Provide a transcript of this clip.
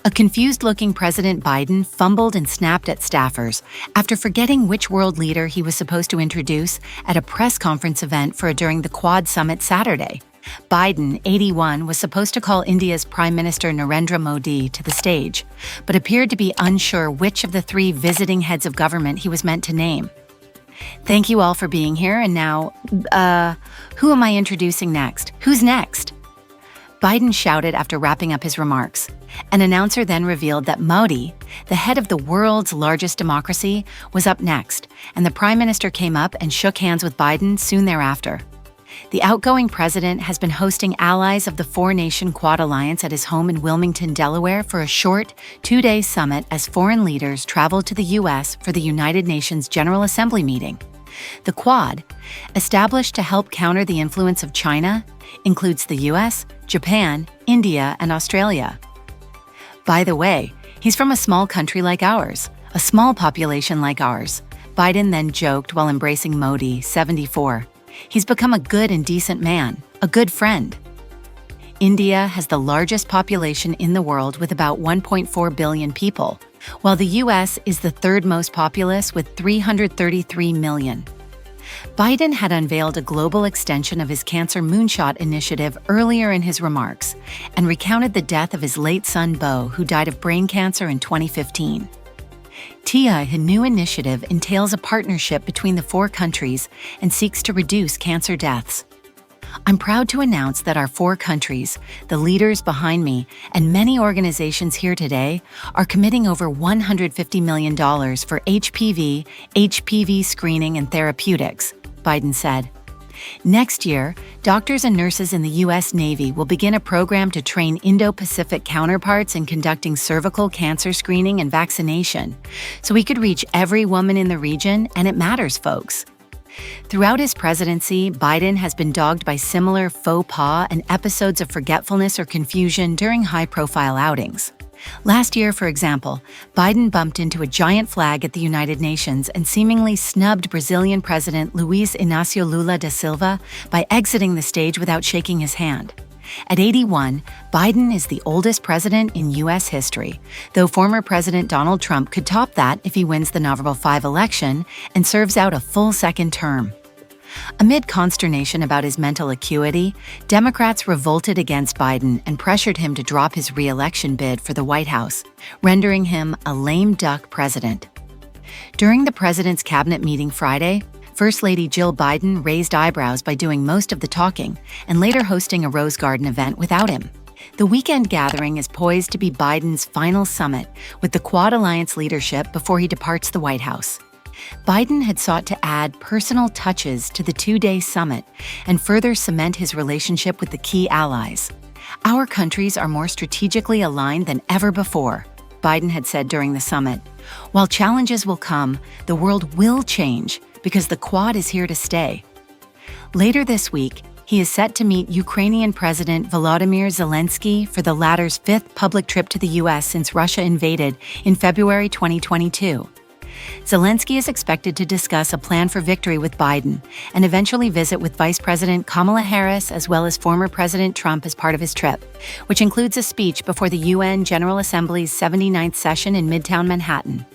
A confused-looking President Biden fumbled and snapped at staffers after forgetting which world leader he was supposed to introduce at a press conference event during the Quad Summit Saturday. Biden, 81, was supposed to call India's Prime Minister Narendra Modi to the stage, but appeared to be unsure which of the three visiting heads of government he was meant to name. Thank you all for being here, and now, who am I introducing next? Who's next? Biden shouted after wrapping up his remarks. An announcer then revealed that Modi, the head of the world's largest democracy, was up next, and the Prime Minister came up and shook hands with Biden soon thereafter. The outgoing president has been hosting allies of the four-nation Quad Alliance at his home in Wilmington, Delaware for a short, two-day summit as foreign leaders traveled to the U.S. for the United Nations General Assembly meeting. The Quad, established to help counter the influence of China, includes the U.S., Japan, India, and Australia. By the way, he's from a small country like ours, a small population like ours. Biden then joked while embracing Modi, 74. He's become a good and decent man, a good friend. India has the largest population in the world with about 1.4 billion people, while the U.S. is the third most populous with 333 million. Biden had unveiled a global extension of his Cancer Moonshot initiative earlier in his remarks and recounted the death of his late son Beau, who died of brain cancer in 2015. TIA's new initiative entails a partnership between the four countries and seeks to reduce cancer deaths. I'm proud to announce that our four countries, the leaders behind me, and many organizations here today are committing over $150 million for HPV screening and therapeutics, Biden said. Next year, doctors and nurses in the U.S. Navy will begin a program to train Indo-Pacific counterparts in conducting cervical cancer screening and vaccination, so we could reach every woman in the region, and it matters, folks. Throughout his presidency, Biden has been dogged by similar faux pas and episodes of forgetfulness or confusion during high-profile outings. Last year, for example, Biden bumped into a giant flag at the United Nations and seemingly snubbed Brazilian President Luiz Inácio Lula da Silva by exiting the stage without shaking his hand. At 81, Biden is the oldest president in U.S. history, though former President Donald Trump could top that if he wins the November 5 election and serves out a full second term. Amid consternation about his mental acuity, Democrats revolted against Biden and pressured him to drop his re-election bid for the White House, rendering him a lame duck president. During the president's cabinet meeting Friday, First Lady Jill Biden raised eyebrows by doing most of the talking and later hosting a Rose Garden event without him. The weekend gathering is poised to be Biden's final summit with the Quad Alliance leadership before he departs the White House. Biden had sought to add personal touches to the two-day summit and further cement his relationship with the key allies. Our countries are more strategically aligned than ever before, Biden had said during the summit. While challenges will come, the world will change because the Quad is here to stay. Later this week, he is set to meet Ukrainian President Volodymyr Zelensky for the latter's fifth public trip to the U.S. since Russia invaded in February 2022. Zelensky is expected to discuss a plan for victory with Biden and eventually visit with Vice President Kamala Harris as well as former President Trump as part of his trip, which includes a speech before the UN General Assembly's 79th session in Midtown Manhattan.